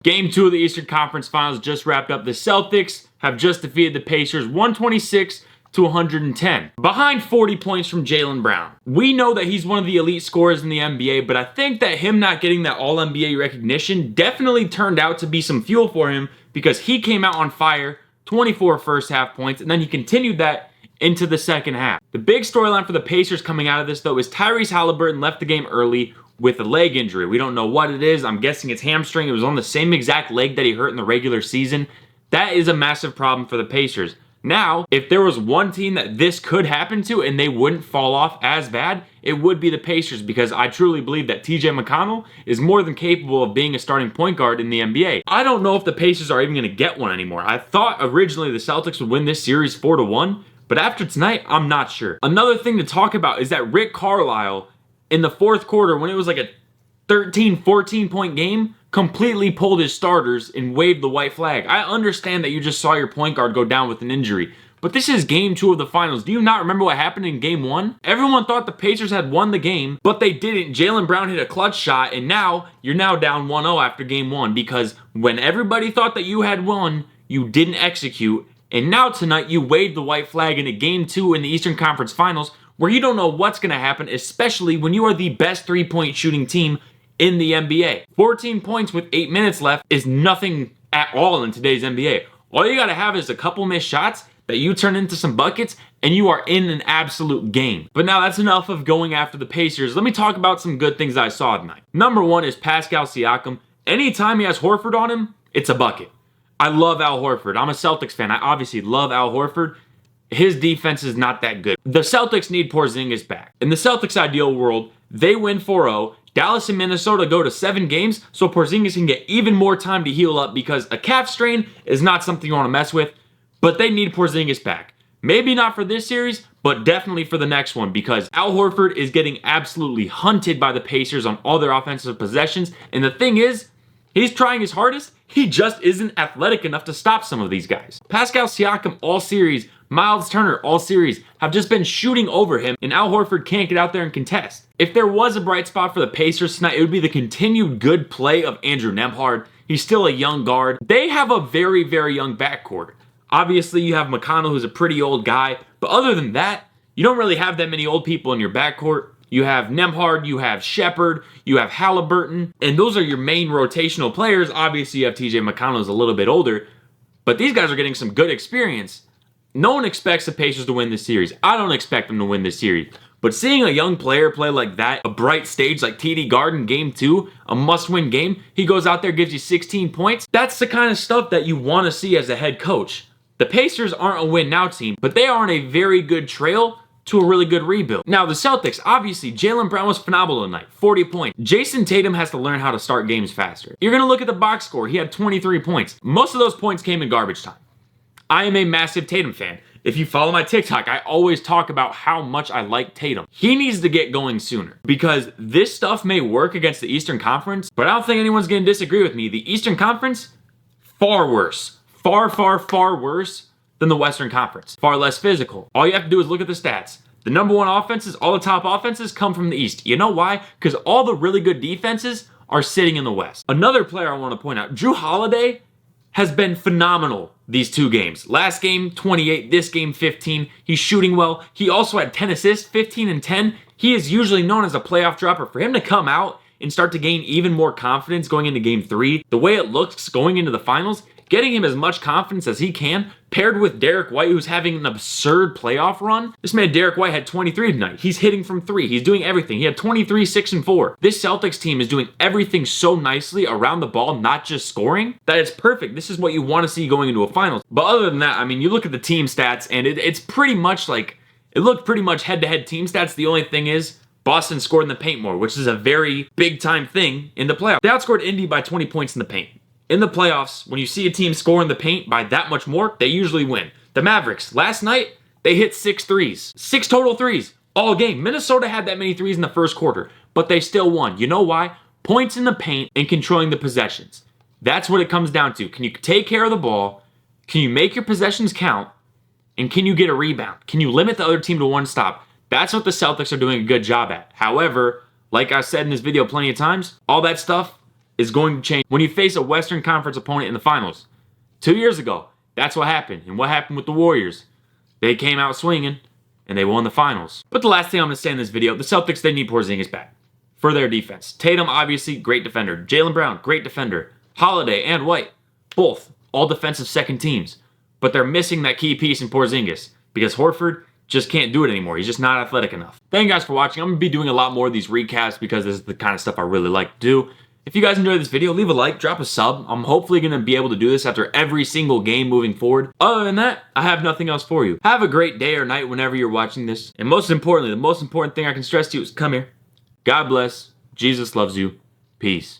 Game 2 of the Eastern Conference Finals just wrapped up. The Celtics have just defeated the Pacers 126-110, behind 40 points from Jaylen Brown. We know that he's one of the elite scorers in the NBA, but I think that him not getting that All-NBA recognition definitely turned out to be some fuel for him, because he came out on fire, 24 first half points, and then he continued that into the second half. The big storyline for the Pacers coming out of this, though, is Tyrese Haliburton left the game early with a leg injury. We don't know what it is. I'm guessing it's hamstring. It was on the same exact leg that he hurt in the regular season. That is a massive problem for the Pacers. Now, if there was one team that this could happen to and they wouldn't fall off as bad, it would be the Pacers, because I truly believe that TJ McConnell is more than capable of being a starting point guard in the NBA. I don't know if the Pacers are even going to get one anymore. I thought originally the Celtics would win this series 4-1, but after tonight, I'm not sure. Another thing to talk about is that Rick Carlisle, in the fourth quarter, when it was like a 13, 14-point game, completely pulled his starters and waved the white flag. I understand that you just saw your point guard go down with an injury, but this is game 2 of the finals. Do you not remember what happened in game 1? Everyone thought the Pacers had won the game, but they didn't. Jaylen Brown hit a clutch shot, and now you're down 1-0 after game 1, because when everybody thought that you had won, you didn't execute, and now tonight you waved the white flag in a game 2 in the Eastern Conference Finals, where you don't know what's going to happen, especially when you are the best three-point shooting team in the NBA. 14 points with 8 minutes left is nothing at all in today's NBA. All you got to have is a couple missed shots that you turn into some buckets, and you are in an absolute game. But now that's enough of going after the Pacers. Let me talk about some good things I saw tonight. Number 1 is Pascal Siakam. Anytime he has Horford on him, it's a bucket. I love Al Horford. I'm a Celtics fan. I obviously love Al Horford. His defense is not that good. The Celtics need Porzingis back. In the Celtics' ideal world, they win 4-0. Dallas and Minnesota go to 7 games, so Porzingis can get even more time to heal up, because a calf strain is not something you want to mess with, but they need Porzingis back. Maybe not for this series, but definitely for the next one, because Al Horford is getting absolutely hunted by the Pacers on all their offensive possessions, and the thing is, he's trying his hardest. He just isn't athletic enough to stop some of these guys. Pascal Siakam all series, Miles Turner all series have just been shooting over him, and Al Horford can't get out there and contest. If there was a bright spot for the Pacers tonight, it would be the continued good play of Andrew Nembhard. He's still a young guard. They have a very, very young backcourt. Obviously, you have McConnell, who's a pretty old guy, but other than that, you don't really have that many old people in your backcourt. You have Nembhard, you have Shepherd, you have Haliburton, and those are your main rotational players. Obviously, you have TJ McConnell, who's a little bit older, but these guys are getting some good experience. No one expects the Pacers to win this series. I don't expect them to win this series. But seeing a young player play like that, a bright stage like TD Garden Game 2, a must-win game, he goes out there, gives you 16 points, that's the kind of stuff that you want to see as a head coach. The Pacers aren't a win-now team, but they are on a very good trail to a really good rebuild. Now, the Celtics, obviously, Jaylen Brown was phenomenal tonight, 40 points. Jason Tatum has to learn how to start games faster. You're going to look at the box score. He had 23 points. Most of those points came in garbage time. I am a massive Tatum fan. If you follow my TikTok, I always talk about how much I like Tatum. He needs to get going sooner, because this stuff may work against the Eastern Conference, but I don't think anyone's going to disagree with me. The Eastern Conference, far worse. Far, far, far worse than the Western Conference. Far less physical. All you have to do is look at the stats. The number 1 offenses, all the top offenses come from the East. You know why? Because all the really good defenses are sitting in the West. Another player I want to point out, Jrue Holiday has been phenomenal these 2 games. Last game, 28. This game, 15. He's shooting well. He also had 10 assists, 15 and 10. He is usually known as a playoff dropper. For him to come out and start to gain even more confidence going into game 3, the way it looks going into the finals, getting him as much confidence as he can, paired with Derek White, who's having an absurd playoff run. This man, Derek White, had 23 tonight. He's hitting from 3. He's doing everything. He had 23, 6, and 4. This Celtics team is doing everything so nicely around the ball, not just scoring, that it's perfect. This is what you want to see going into a finals. But other than that, I mean, you look at the team stats, and it's pretty much like, it looked pretty much head-to-head team stats. The only thing is, Boston scored in the paint more, which is a very big-time thing in the playoffs. They outscored Indy by 20 points in the paint. In the playoffs, when you see a team score in the paint by that much more, they usually win. The Mavericks, last night, they hit 6 threes. 6 total threes all game. Minnesota had that many threes in the first quarter, but they still won. You know why? Points in the paint and controlling the possessions. That's what it comes down to. Can you take care of the ball? Can you make your possessions count? And can you get a rebound? Can you limit the other team to 1 stop? That's what the Celtics are doing a good job at. However, like I said in this video plenty of times, all that stuff is going to change when you face a Western Conference opponent in the finals. 2 years ago, that's what happened. And what happened with the Warriors? They came out swinging, and they won the finals. But the last thing I'm going to say in this video, the Celtics, they need Porzingis back for their defense. Tatum, obviously, great defender. Jaylen Brown, great defender. Holiday and White, both all defensive second teams. But they're missing that key piece in Porzingis because Horford just can't do it anymore. He's just not athletic enough. Thank you guys for watching. I'm going to be doing a lot more of these recaps because this is the kind of stuff I really like to do. If you guys enjoyed this video, leave a like, drop a sub. I'm hopefully going to be able to do this after every single game moving forward. Other than that, I have nothing else for you. Have a great day or night whenever you're watching this. And most importantly, the most important thing I can stress to you is come here. God bless. Jesus loves you. Peace.